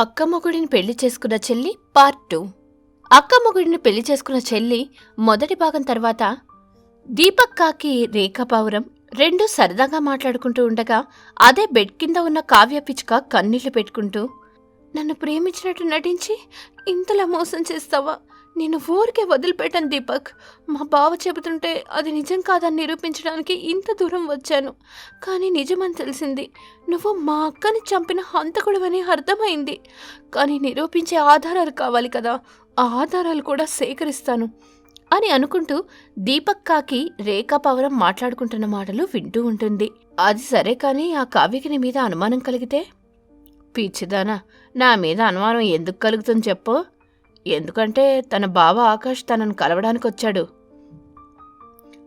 అక్కమ్మగుడిని పెళ్లి చేసుకున్న చెల్లి పార్ట్ 2. అక్కమ్మగుడిని పెళ్లి చేసుకున్న చెల్లి మొదటి భాగం తర్వాత దీపక్ కాకి రేఖా పావురం రెండూ సరదాగా మాట్లాడుకుంటూ ఉండగా అదే బెడ్ కింద ఉన్న కావ్య పిచ్చుక కన్నీళ్లు పెట్టుకుంటూ, నన్ను ప్రేమించినట్టు నటించి ఇంతలా మోసం చేస్తావా? నేను ఊరికే వదిలిపెట్టాను దీపక్. మా బావ చెబుతుంటే అది నిజం కాదని నిరూపించడానికి ఇంత దూరం వచ్చాను. కానీ నిజమని తెలిసింది. నువ్వు మా అక్కని చంపిన హంతకుడివని అర్థమైంది. కానీ నిరూపించే ఆధారాలు కావాలి కదా, ఆ ఆధారాలు కూడా సేకరిస్తాను అని అనుకుంటూ దీపక్ కాకి రేఖా పావురం మాట్లాడుకుంటున్న మాటలు వింటూ ఉంటుంది. అది సరే, కానీ ఆ కావ్యకి నీ మీద అనుమానం కలిగితే? పిచ్చిదానా, నా మీద అనుమానం ఎందుకు కలుగుతుంది చెప్పు? ఎందుకంటే తన బావ ఆకాష్ తనను కలవడానికి వచ్చాడు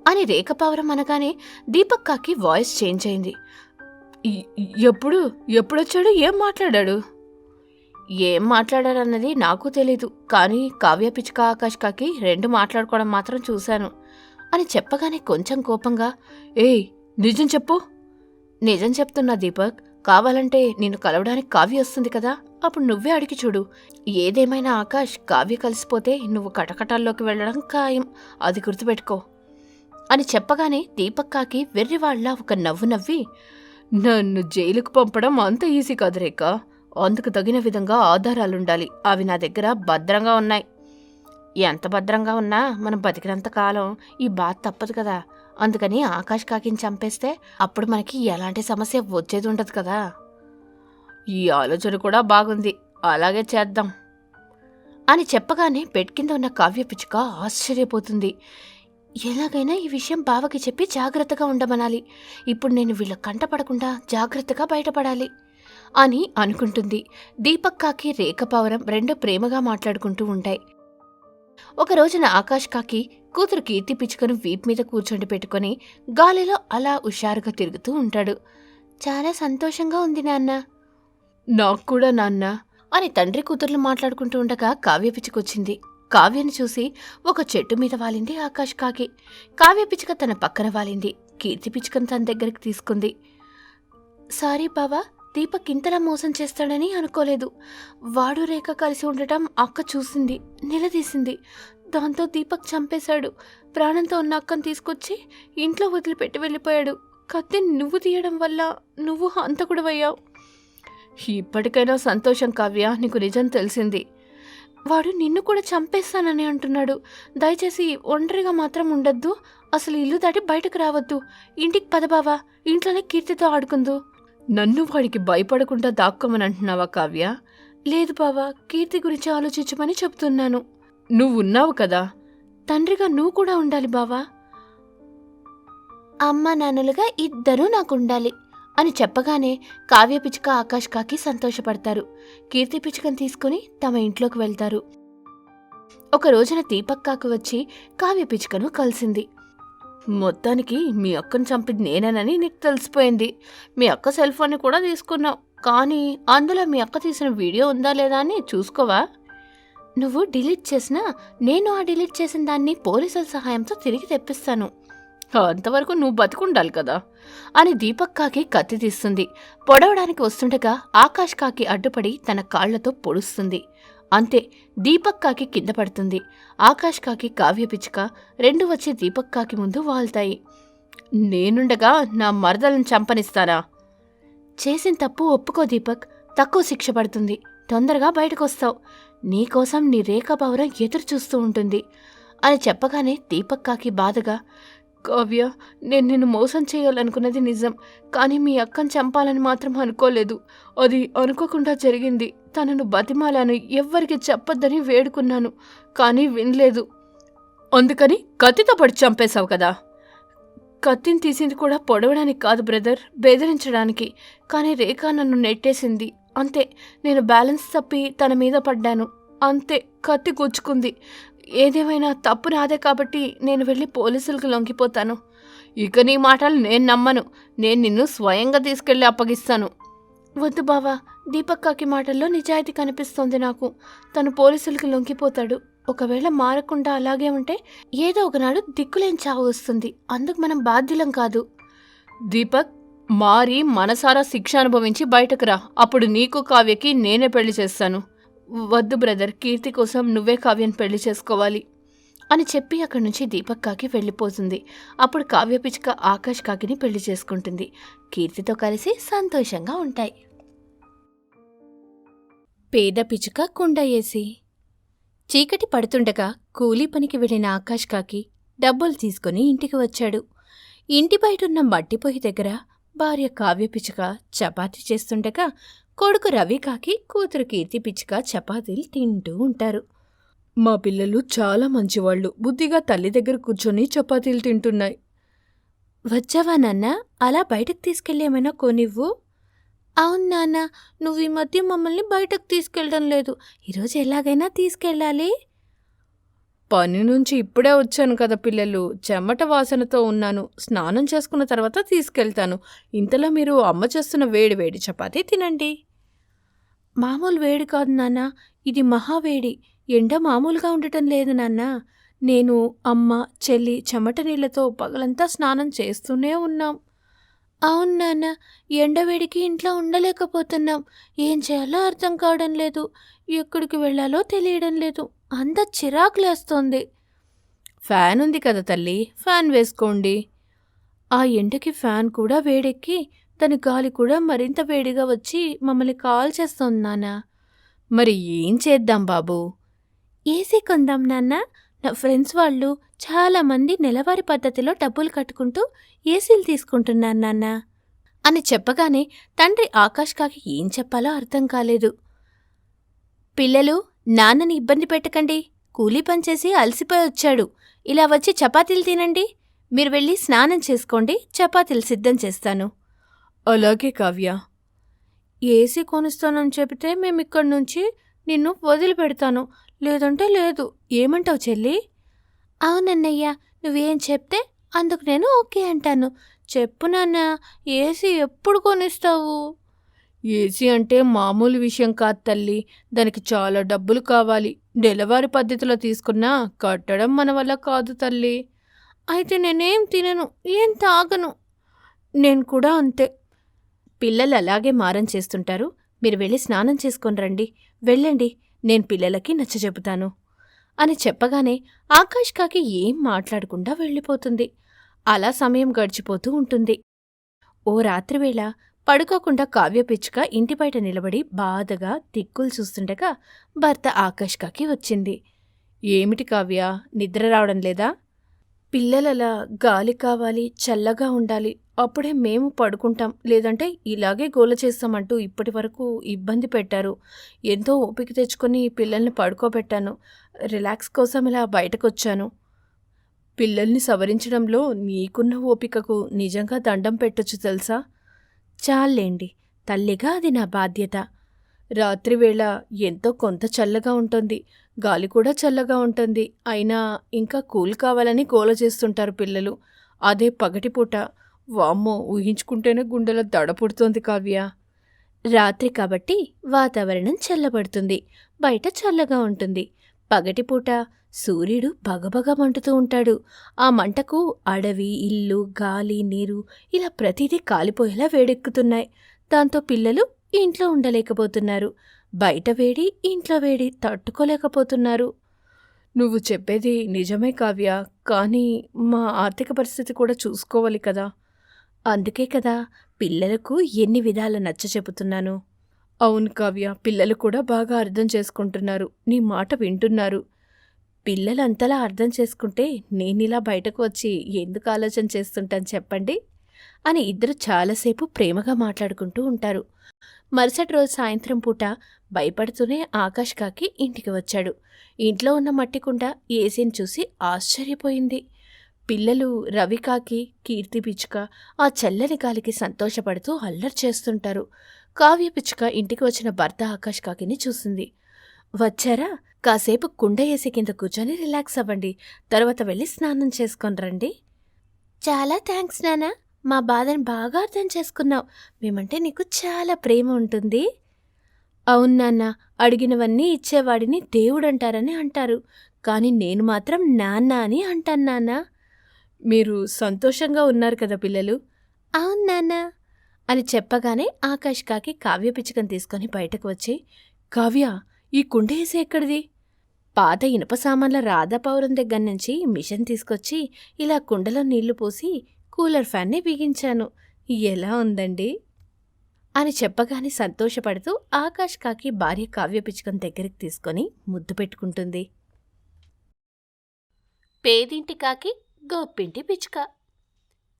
అని రేఖపావురం అనగానే దీపక్ కాకి వాయిస్ చేంజ్ అయింది. ఎప్పుడొచ్చాడు? ఏం మాట్లాడాడు? ఏం మాట్లాడాడన్నది నాకు తెలీదు, కానీ కావ్య పిచ్చుక ఆకాష్ కాకి రెండు మాట్లాడుకోవడం మాత్రం చూశాను అని చెప్పగానే కొంచెం కోపంగా, ఏయ్ నిజం చెప్పు. నిజం చెప్తున్నా దీపక్. కావాలంటే నిన్ను కలవడానికి కావ్య వస్తుంది కదా, అప్పుడు నువ్వే అడిగి చూడు. ఏదేమైనా ఆకాష్ కావ్య కలిసిపోతే నువ్వు కటకటాల్లోకి వెళ్లడం ఖాయం, అది గుర్తుపెట్టుకో అని చెప్పగానే దీపక్ కాకి వెర్రివాళ్ల ఒక నవ్వు నవ్వి, నన్ను జైలుకు పంపడం అంత ఈజీ కాదు రేఖ. అందుకు తగిన విధంగా ఆధారాలుండాలి. అవి నా దగ్గర భద్రంగా ఉన్నాయి. ఎంత భద్రంగా ఉన్నా మనం బతికినంత కాలం ఈ బాధ తప్పదు కదా. అందుకని ఆకాష్ కాకిని చంపేస్తే అప్పుడు మనకి ఎలాంటి సమస్య వచ్చేది ఉండదు కదా. ఈ ఆలోచన కూడా బాగుంది, అలాగే చేద్దాం అని చెప్పగానే బెడ్ కింద ఉన్న కావ్య పిచ్చుక ఆశ్చర్యపోతుంది. ఎలాగైనా ఈ విషయం బావకి చెప్పి జాగ్రత్తగా ఉండమనాలి. ఇప్పుడు నేను వీళ్ళ కంటపడకుండా జాగ్రత్తగా బయటపడాలి అని అనుకుంటుంది. దీపక్ కాకి రేఖపావురం రెండు ప్రేమగా మాట్లాడుకుంటూ ఉంటాయి. ఒక రోజున ఆకాష్ కాకి కూతురు కీర్తి పిచ్చుకను వీప్ మీద కూర్చొని పెట్టుకుని గాలిలో అలా హుషారుగా తిరుగుతూ ఉంటాడు. చాలా సంతోషంగా ఉంది నాన్న. నాకు కూడా నాన్న అని తండ్రి కూతుర్లు మాట్లాడుకుంటూ ఉండగా కావ్య పిచ్చుకొచ్చింది. కావ్యని చూసి ఒక చెట్టు మీద వాలింది ఆకాష్ కాకి. కావ్య పిచ్చుక తన పక్కన వాలింది. కీర్తి పిచ్చుకను తన దగ్గరికి తీసుకుంది. సారీ బావా, దీపక్ ఇంతలా మోసం చేస్తాడని అనుకోలేదు. వాడు రేఖ కలిసి ఉండటం అక్క చూసింది, నిలదీసింది. దాంతో దీపక్ చంపేశాడు. ప్రాణంతో ఉన్న అక్కను తీసుకొచ్చి ఇంట్లో వదిలిపెట్టి వెళ్ళిపోయాడు. కత్తిని నువ్వు తీయడం వల్ల నువ్వు హంతకుడివయ్యావు. ఇప్పటికైనా సంతోషం కావ్య, నీకు నిజం తెలిసింది. వాడు నిన్ను కూడా చంపేస్తానని అంటున్నాడు. దయచేసి ఒంటరిగా మాత్రం ఉండొద్దు. అసలు ఇల్లు దాటి బయటకు రావద్దు. ఇంటికి పదబావా, ఇంట్లోనే కీర్తితో ఆడుకుందు. నన్ను వాడికి భయపడకుండా దాక్కోమని అంటున్నావా కావ్య? లేదు బావా, కీర్తి గురించి ఆలోచించమని చెప్తున్నాను. నువ్వున్నావు కదా, తండ్రిగా నువ్వు కూడా ఉండాలి బావా. అమ్మ నాన్నలుగా ఇద్దరూ నాకుండాలి అని చెప్పగానే కావ్య పిచ్చుక ఆకాష్ కాకి సంతోషపడతారు. కీర్తి పిచ్చుకను తీసుకుని తమ ఇంట్లోకి వెళ్తారు. ఒక రోజున దీపక్ కాకి వచ్చి కావ్య పిచ్చుకను కలిసింది. మొత్తానికి మీ అక్కను చంపింది నేనేనని నీకు తెలిసిపోయింది. మీ అక్క సెల్ ఫోన్ని కూడా తీసుకున్నావు, కానీ అందులో మీ అక్క తీసిన వీడియో ఉందా లేదా అని చూసుకోవా? నువ్వు డిలీట్ చేసినా నేను ఆ డిలీట్ చేసిన దాన్ని పోలీసుల సహాయంతో తిరిగి తెప్పిస్తాను. అంతవరకు నువ్వు బతుకుండాలి కదా అని దీపక్ కాకి కత్తి తీస్తుంది. పొడవడానికి వస్తుండగా ఆకాష్ కాకి అడ్డుపడి తన కాళ్లతో పొడుస్తుంది. అంతే, దీపక్ కాకి కింద పడుతుంది. ఆకాష్ కాకి కావ్య పిచ్చుక రెండు వచ్చి దీపక్ కాకి ముందు వాళ్తాయి. నేనుండగా నా మరదలను చంపనిస్తానా? చేసిన తప్పు ఒప్పుకో దీపక్, తక్కువ శిక్ష పడుతుంది. తొందరగా బయటకొస్తావు. నీకోసం నీ రేఖాపావురం ఎదురు చూస్తూ ఉంటుంది అని చెప్పగానే దీపక్ కాకి బాధగా, కావ్య, నేను నిన్ను మోసం చేయాలనుకున్నది నిజం, కానీ మీ అక్కను చంపాలని మాత్రం అనుకోలేదు. అది అనుకోకుండా జరిగింది. తనను బతిమాలను, ఎవ్వరికి చెప్పొద్దని వేడుకున్నాను, కానీ వినలేదు. అందుకని కత్తితో పడి చంపేశావు కదా. కత్తిని తీసింది కూడా పొడవడానికి కాదు బ్రదర్, బెదిరించడానికి. కానీ రేఖ నన్ను నెట్టేసింది. అంతే, నేను బ్యాలెన్స్ తప్పి తన మీద పడ్డాను. అంతే, కత్తి గుచ్చుకుంది. ఏదేమైనా తప్పు నాదే కాబట్టి నేను వెళ్ళి పోలీసులకు లొంగిపోతాను. ఇక నీ మాటలు నేను నమ్మను. నేను నిన్ను స్వయంగా తీసుకెళ్లి అప్పగిస్తాను. వద్దు బావా, దీపక్ కాకి మాటల్లో నిజాయితీ కనిపిస్తోంది నాకు. తను పోలీసులకు లొంగిపోతాడు. ఒకవేళ మారకుండా అలాగే ఉంటే ఏదో ఒకనాడు దిక్కులేని చావు వస్తుంది. అందుకు మనం బాధ్యులం కాదు. దీపక్, మారి మనసారా శిక్ష అనుభవించి బయటకు రా. అప్పుడు నీకు కావ్యకి నేనే పెళ్లి చేస్తాను. వద్దు బ్రదర్, కీర్తి కోసం నువ్వే కావ్యని పెళ్లి చేసుకోవాలి అని చెప్పి అక్కడి నుంచి దీపక్ కాకి వెళ్ళిపోతుంది. అప్పుడు కావ్య పిచ్చుక ఆకాష్ కాకిని పెళ్లి చేసుకుంటుంది. కీర్తితో కలిసి సంతోషంగా ఉంటాయి. పేద పిచ్చుక కుండ వేసి. చీకటి పడుతుండగా కూలీ పనికి వెళ్ళిన ఆకాష్ కాకి డబ్బులు తీసుకుని ఇంటికి వచ్చాడు. ఇంటి బయటున్న మట్టి పొయ్యి దగ్గర భార్య కావ్య పిచ్చుక చపాతీ చేస్తుండగా కొడుకు రవి కాకి కూతురు కీర్తి పిచ్చుక చపాతీలు తింటూ ఉంటారు. మా పిల్లలు చాలా మంచివాళ్లు, బుద్ధిగా తల్లి దగ్గర కూర్చొని చపాతీలు తింటున్నాయి. వచ్చావా నాన్న? అలా బయటకు తీసుకెళ్ళేమైనా కొనివ్వు. అవును నాన్న, నువ్వు ఈ మధ్య మమ్మల్ని బయటకు తీసుకెళ్ళడం లేదు. ఈరోజు ఎలాగైనా తీసుకెళ్ళాలి. పని నుంచి ఇప్పుడే వచ్చాను కదా పిల్లలు, చెమట వాసనతో ఉన్నాను. స్నానం చేసుకున్న తర్వాత తీసుకెళ్తాను. ఇంతలో మీరు అమ్మ చేస్తున్న వేడి వేడి చపాతీ తినండి. మామూలు వేడి కాదు నాన్న, ఇది మహావేడి. ఎండ మామూలుగా ఉండటం లేదు నాన్న. నేను, అమ్మ, చెల్లి చెమట నీళ్లతో పగలంతా స్నానం చేస్తూనే ఉన్నాం. అవును నాన్న, ఎండవేడికి ఇంట్లో ఉండలేకపోతున్నాం. ఏం చేయాలో అర్థం కావడం లేదు. ఎక్కడికి వెళ్ళాలో తెలియడం లేదు. అంత చిరాకులేస్తోంది. ఫ్యాన్ ఉంది కదా తల్లి, ఫ్యాన్ వేసుకోండి. ఆ ఎండకి ఫ్యాన్ కూడా వేడెక్కి దాని గాలి కూడా మరింత వేడిగా వచ్చి మమ్మల్ని కాల్ చేస్తోంది నాన్న. మరి ఏం చేద్దాం బాబూ? ఏసీ కొందాం నాన్న. నా ఫ్రెండ్స్ వాళ్ళు చాలామంది నెలవారీ పద్ధతిలో డబ్బులు కట్టుకుంటూ ఏసీలు తీసుకుంటున్నారు నాన్న అని చెప్పగానే తండ్రి ఆకాష్ కాకి ఏం చెప్పాలో అర్థం కాలేదు. పిల్లలు, నాన్నని ఇబ్బంది పెట్టకండి. కూలీ పనిచేసి అలసిపోయి వచ్చాడు. ఇలా వచ్చి చపాతీలు తినండి. మీరు వెళ్ళి స్నానం చేసుకోండి, చపాతీలు సిద్ధం చేస్తాను. అలాగే కావ్య. ఏసీ కొనిస్తానని చెబితే మేమిక్కడి నుంచి నిన్ను వదిలిపెడతాను, లేదంటే లేదు. ఏమంటావు చెల్లి? అవునన్నయ్య, నువ్వేం చెప్తే అందుకు నేను ఓకే అంటాను. చెప్పు నాన్న, ఏసీ ఎప్పుడు కొనిస్తావు? ఏసీ అంటే మామూలు విషయం కాదు తల్లి, దానికి చాలా డబ్బులు కావాలి. నెలవారీ పద్ధతిలో తీసుకున్నా కట్టడం మన వల్ల కాదు తల్లి. అయితే నేనేం తినను, ఏం తాగను. నేను కూడా అంతే. పిల్లలు అలాగే మారం చేస్తుంటారు. మీరు వెళ్ళి స్నానం చేసుకొని రండి. వెళ్ళండి, నేను పిల్లలకి నచ్చజెపుతాను అని చెప్పగానే ఆకాష్ కాకి ఏం మాట్లాడకుండా వెళ్ళిపోతుంది. అలా సమయం గడిచిపోతూ ఉంటుంది. ఓ రాత్రివేళ పడుకోకుండా కావ్య పిచ్చుక ఇంటి బయట నిలబడి బాధగా దిక్కులు చూస్తుండగా భర్త ఆకాష్ కాకి వచ్చింది. ఏమిటి కావ్య, నిద్ర రావడం లేదా? పిల్లలలా గాలి కావాలి, చల్లగా ఉండాలి, అప్పుడే మేము పడుకుంటాం, లేదంటే ఇలాగే గోల చేస్తామంటూ ఇప్పటి వరకు ఇబ్బంది పెట్టారు. ఎంతో ఓపిక తెచ్చుకొని పిల్లల్ని పడుకోబెట్టాను. రిలాక్స్ కోసం ఇలా బయటకొచ్చాను. పిల్లల్ని సవరించడంలో నీకున్న ఓపికకు నిజంగా దండం పెట్టొచ్చు తెలుసా? చాలేండి, తల్లిగా అది నా బాధ్యత. రాత్రివేళ ఎంతో కొంత చల్లగా ఉంటుంది, గాలి కూడా చల్లగా ఉంటుంది. అయినా ఇంకా కూల్ కావాలని గోల చేస్తుంటారు పిల్లలు. అదే పగటిపూట, వామ్మో, ఊహించుకుంటేనే గుండెలో దడ పుడుతోంది కావ్య. రాత్రి కాబట్టి వాతావరణం చల్లబడుతుంది, బయట చల్లగా ఉంటుంది. పగటిపూట సూర్యుడు బగబగ మంటుతూ ఉంటాడు. ఆ మంటకు అడవి, ఇల్లు, గాలి, నీరు ఇలా ప్రతిదీ కాలిపోయేలా వేడెక్కుతున్నాయి. దాంతో పిల్లలు ఇంట్లో ఉండలేకపోతున్నారు. బయట వేడి, ఇంట్లో వేడి తట్టుకోలేకపోతున్నారు. నువ్వు చెప్పేది నిజమే కావ్య, కానీ మా ఆర్థిక పరిస్థితి కూడా చూసుకోవాలి కదా. అందుకే కదా పిల్లలకు ఎన్ని విధాల నచ్చచెబుతున్నాను. అవును కావ్య, పిల్లలు కూడా బాగా అర్థం చేసుకుంటున్నారు, నీ మాట వింటున్నారు. పిల్లలంతలా అర్థం చేసుకుంటే నేనిలా బయటకు వచ్చి ఎందుకు ఆలోచన చేస్తుంటాను చెప్పండి అని ఇద్దరు చాలాసేపు ప్రేమగా మాట్లాడుకుంటూ ఉంటారు. మరుసటి రోజు సాయంత్రం పూట భయపడుతూనే ఆకాష్ కాకి ఇంటికి వచ్చాడు. ఇంట్లో ఉన్న మట్టికుండ ఏసీని చూసి ఆశ్చర్యపోయింది. పిల్లలు రవికాకి, కీర్తి పిచ్చుక ఆ చల్లని గాలికి సంతోషపడుతూ అల్లరి చేస్తుంటారు. కావ్య పిచ్చుక ఇంటికి వచ్చిన భర్త ఆకాష్ కాకిని చూసింది. వచ్చారా? కాసేపు కుండ ఏసీ కింద కూర్చొని రిలాక్స్ అవ్వండి, తర్వాత వెళ్ళి స్నానం చేసుకొని రండి. చాలా థ్యాంక్స్ నాన్న, మా బాధను బాగా అర్థం చేసుకున్నావు. మేమంటే నీకు చాలా ప్రేమ ఉంటుంది. అవును నాన్న, అడిగినవన్నీ ఇచ్చేవాడిని దేవుడంటారని అంటారు, కానీ నేను మాత్రం నాన్న అని అంటాను నాన్న. మీరు సంతోషంగా ఉన్నారు కదా పిల్లలు? అవును నాన్న. అని చెప్పగానే ఆకాష్ కాకి కావ్య పిచ్చుకని తీసుకొని బయటకు వచ్చి, కావ్య, ఈ కుండేసి ఎక్కడిది? పాత ఇనుప సామాన్ల రాధాపౌరం దగ్గర్నుంచి మిషన్ తీసుకొచ్చి ఇలా కుండలో నీళ్లు పోసి కూలర్ ఫ్యాన్ని బిగించాను. ఎలా ఉందండి? అని చెప్పగానే సంతోషపడుతూ ఆకాష్ కాకి భార్య కావ్య పిచ్చుకని దగ్గరికి తీసుకొని ముద్దు పెట్టుకుంటుంది. పేదింటి కాకి గొప్పింటి పిచ్చుక.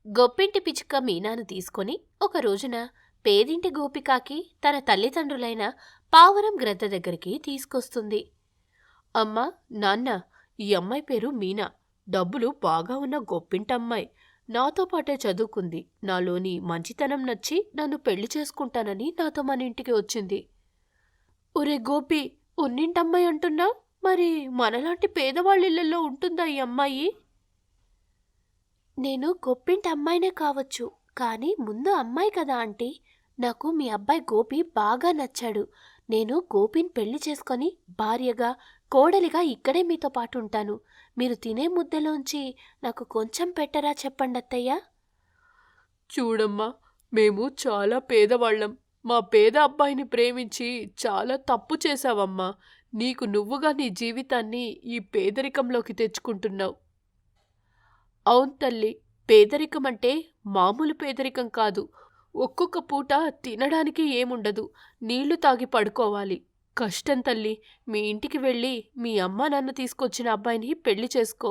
గొప్పింటి పిచ్చుక మీనాను తీసుకొని ఒక రోజున పేదింటి గోపికాకి తన తల్లిదండ్రులైన పావురం గ్రద్ద దగ్గరికి తీసుకొస్తుంది. అమ్మా, నాన్న, ఈ అమ్మాయి పేరు మీనా. డబ్బులు బాగా ఉన్న గొప్పింటమ్మాయి. నాతో పాటే చదువుకుంది. నాలోని మంచితనం నచ్చి నన్ను పెళ్లి చేసుకుంటానని నాతో మన ఇంటికి వచ్చింది. ఒరే గోపి, ఉన్నింటమ్మాయి అంటున్నా, మరి మనలాంటి పేదవాళ్ళిళ్లలో ఉంటుందా ఈ అమ్మాయి? నేను గొప్పింటి అమ్మాయినే కావచ్చు, కానీ ముందు అమ్మాయి కదా ఆంటీ. నాకు మీ అబ్బాయి గోపి బాగా నచ్చాడు. నేను గోపిని పెళ్లి చేసుకొని భార్యగా, కోడలిగా ఇక్కడే మీతో పాటు ఉంటాను. మీరు తినే ముద్దలోంచి నాకు కొంచెం పెట్టరా చెప్పండి అత్తయ్య. చూడమ్మా, మేము చాలా పేదవాళ్ళం. మా పేద అబ్బాయిని ప్రేమించి చాలా తప్పు చేశావమ్మా. నీకు నువ్వుగా నీ జీవితాన్ని ఈ పేదరికంలోకి తెచ్చుకుంటున్నావు. అవును తల్లి, పేదరికం అంటే మామూలు పేదరికం కాదు. ఒక్కొక్క పూట తినడానికి ఏముండదు, నీళ్లు తాగి పడుకోవాలి. కష్టం తల్లి. మీ ఇంటికి వెళ్ళి మీ అమ్మా నాన్న తీసుకొచ్చిన అబ్బాయిని పెళ్లి చేసుకో.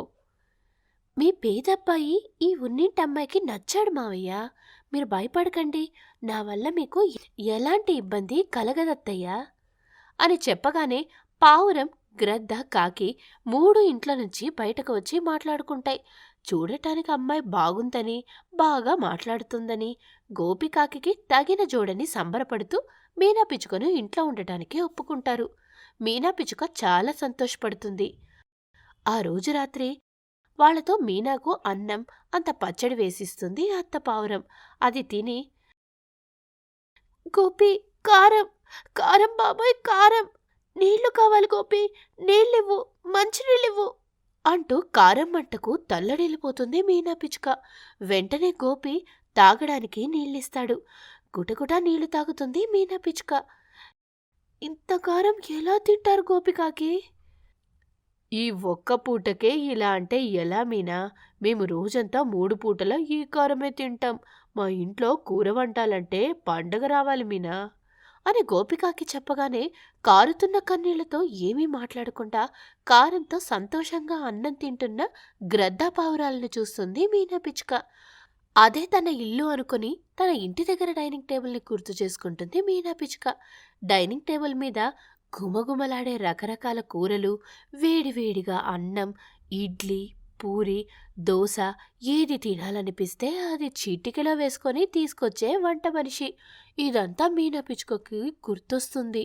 మీ పేదబ్బాయి ఈ ఉన్నింటమ్మాయికి నచ్చాడు మావయ్య. మీరు భయపడకండి. నా వల్ల మీకు ఎలాంటి ఇబ్బంది కలగదత్తయ్యా అని చెప్పగానే పావురం, గ్రద్ద, కాకి 3 ఇంట్ల నుంచి బయటకు వచ్చి మాట్లాడుకుంటాయి. చూడటానికి అమ్మాయి బాగుందని, బాగా మాట్లాడుతుందని గోపికాకి తగిన జోడని సంబరపడుతూ మీనా పిచ్చుకను ఇంట్లో ఉండటానికి ఒప్పుకుంటారు. మీనా పిచ్చుక చాలా సంతోషపడుతుంది. ఆ రోజు రాత్రి వాళ్లతో మీనాకు అన్నం, అంత పచ్చడి వేసిస్తుంది అత్త పావురం. అది తిని, గోపి, కారం, కారం బాబాయ్, కారం, నీళ్లు కావాలి గోపి, నీళ్ళివ్వు, మంచినీళ్ళివ్వు అంటూ కారం మంటకు తల్లడిల్లిపోతుంది మీనా పిచ్చుక. వెంటనే గోపి తాగడానికి నీళ్ళిస్తాడు. గుటగుటా నీళ్లు తాగుతుంది మీనా పిచ్చుక. ఇంత కారం ఎలా తింటారు గోపికాకి? ఈ ఒక్క పూటకే ఇలా అంటే ఎలా మీనా? మేము రోజంతా 3 పూటలా ఈ కారమే తింటాం. మా ఇంట్లో కూర వంటాలంటే పండగ రావాలి మీనా అని గోపికాకి చెప్పగానే కారుతున్న కన్నీళ్లతో ఏమీ మాట్లాడకుండా కారంతో సంతోషంగా అన్నం తింటున్న గ్రద్ద పావురాలను చూస్తుంది మీనా పిచ్చుక. అదే తన ఇల్లు అనుకుని తన ఇంటి దగ్గర డైనింగ్ టేబుల్ని గుర్తు చేసుకుంటుంది మీనా పిచ్చుక. డైనింగ్ టేబుల్ మీద గుమగుమలాడే రకరకాల కూరలు, వేడివేడిగా అన్నం, ఇడ్లీ, పూరి, దోశ, ఏది తినాలనిపిస్తే అది చీటికలో వేసుకొని తీసుకొచ్చే వంట మనిషి. ఇదంతా మీనా పిచ్చుకకి గుర్తొస్తుంది.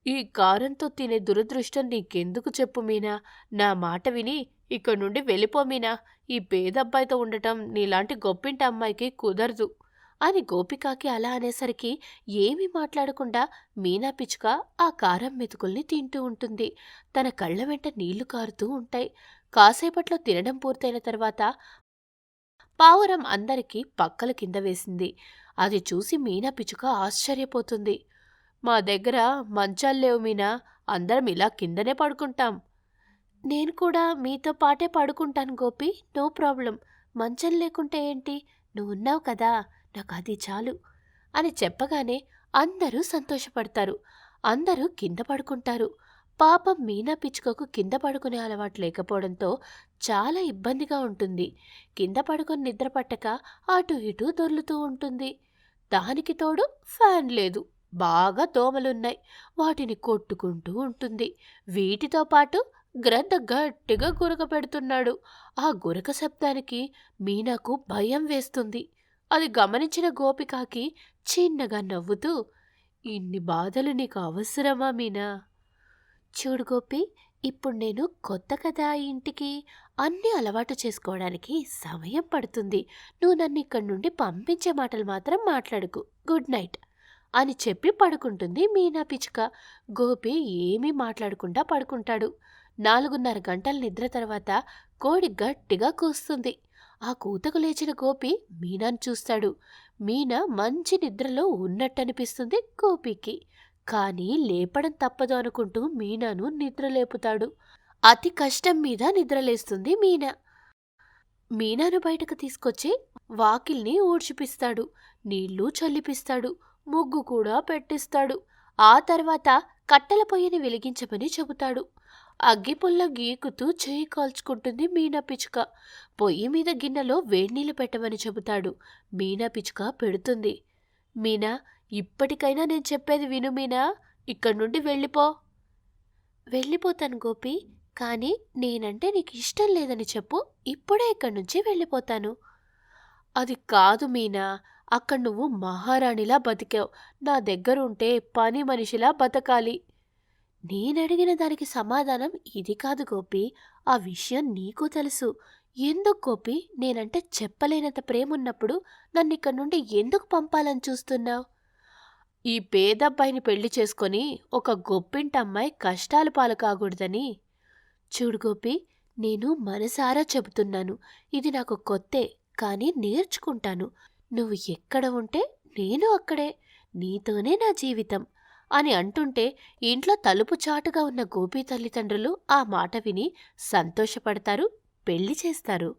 ఈ కారంతో తినే దురదృష్టం నీకెందుకు చెప్పు మీనా? నా మాట విని ఇక్కడి నుండి వెళ్ళిపో మీనా. ఈ పేదబ్బాయితో ఉండటం నీలాంటి గొప్పింటి అమ్మాయికి కుదరదు అని గోపికాకి అలా అనేసరికి ఏమీ మాట్లాడకుండా మీనా పిచ్చుక ఆ కారం మెతుకుల్ని తింటూ ఉంటుంది. తన కళ్ళ వెంట నీళ్లు కారుతూ ఉంటాయి. కాసేపట్లో తినడం పూర్తయిన తర్వాత పావురం అందరికీ పక్కల కింద వేసింది. అది చూసి మీనా పిచ్చుక ఆశ్చర్యపోతుంది. మా దగ్గర మంచాలు లేవు మీనా, అందరం ఇలా కిందనే పడుకుంటాం. నేను కూడా మీతో పాటే పడుకుంటాను గోపి, నో ప్రాబ్లం. మంచం లేకుంటే ఏంటి, నువ్వున్నావు కదా, నాకు అది చాలు అని చెప్పగానే అందరూ సంతోషపడతారు. అందరూ కింద పడుకుంటారు. పాపం మీనా పిచ్చుకకు కింద పడుకునే అలవాటు లేకపోవడంతో చాలా ఇబ్బందిగా ఉంటుంది. కింద పడుకొని నిద్ర పట్టక అటు ఇటూ దొర్లుతూ ఉంటుంది. దానికి తోడు ఫ్యాన్ లేదు. బాగా దోమలున్నాయి. వాటిని కొట్టుకుంటూ ఉంటుంది. వీటితో పాటు గ్రద్ద గట్టిగా గురక పెడుతున్నాడు. ఆ గురక శబ్దానికి మీనాకు భయం వేస్తుంది. అది గమనించిన గోపికాకి చిన్నగా నవ్వుతూ, ఇన్ని బాధలు నీకు అవసరమా మీనా? చూడు గోపి, ఇప్పుడు నేను కొత్త కదా ఈ ఇంటికి, అన్నీ అలవాటు చేసుకోవడానికి సమయం పడుతుంది. నువ్వు నన్ను ఇక్కడి నుండి పంపించే మాటలు మాత్రం మాట్లాడుకు. గుడ్ నైట్ అని చెప్పి పడుకుంటుంది మీనా పిచ్చుక. గోపి ఏమీ మాట్లాడకుండా పడుకుంటాడు. 4:30 గంటల నిద్ర తర్వాత కోడి గట్టిగా కూస్తుంది. ఆ కూతకు లేచిన గోపి మీనాను చూస్తాడు. మీనా మంచి నిద్రలో ఉన్నట్టనిపిస్తుంది గోపికి. కానీ లేపడం తప్పదు అనుకుంటూ మీనాను నిద్రలేపుతాడు. అతి కష్టం మీద నిద్రలేస్తుంది మీనా. మీనాను బయటకు తీసుకొచ్చి వాకిల్ని ఊడ్చిపిస్తాడు. నీళ్లు చల్లిపిస్తాడు. ముగ్గు కూడా పెట్టిస్తాడు. ఆ తర్వాత కట్టెల పొయ్యిని వెలిగించమని చెబుతాడు. అగ్గిపుల్ల గీకుతూ చేయి కాల్చుకుంటుంది మీనా పిచ్చుక. పొయ్యి మీద గిన్నెలో వేడినీళ్ళు పెట్టమని చెబుతాడు. మీనా పిచ్చుక పెడుతుంది. మీనా, ఇప్పటికైనా నేను చెప్పేది విను మీనా. ఇక్కడి నుండి వెళ్ళిపో. వెళ్ళిపోతాను గోపి. కానీ నేనంటే నీకు ఇష్టం లేదని చెప్పు. ఇప్పుడే ఇక్కడి నుంచి వెళ్ళిపోతాను. అది కాదు మీనా. అక్కడ నువ్వు మహారాణిలా బతికావు. నా దగ్గరుంటే పని మనిషిలా బతకాలి. నేనడిగిన దానికి సమాధానం ఇది కాదు గోపి. ఆ విషయం నీకు తెలుసు. ఎందుకు గోపి, నేనంటే చెప్పలేనంత ప్రేమున్నప్పుడు నన్నిక్కడి నుండి ఎందుకు పంపాలని చూస్తున్నావు? ఈ పేదబ్బాయిని పెళ్లి చేసుకొని ఒక గొప్పింటమ్మాయి కష్టాలు పాలు కాకూడదని. చూడు గోపి, నేను మనసారా చెబుతున్నాను. ఇది నాకు కొత్తే, కానీ నేర్చుకుంటాను. నువ్వు ఎక్కడ ఉంటే నేను అక్కడే. నీతోనే నా జీవితం అని అంటుంటే ఇంట్లో తలుపు చాటుగా ఉన్న గోపి తల్లిదండ్రులు ఆ మాట విని సంతోషపడతారు. పెళ్లి చేస్తారు.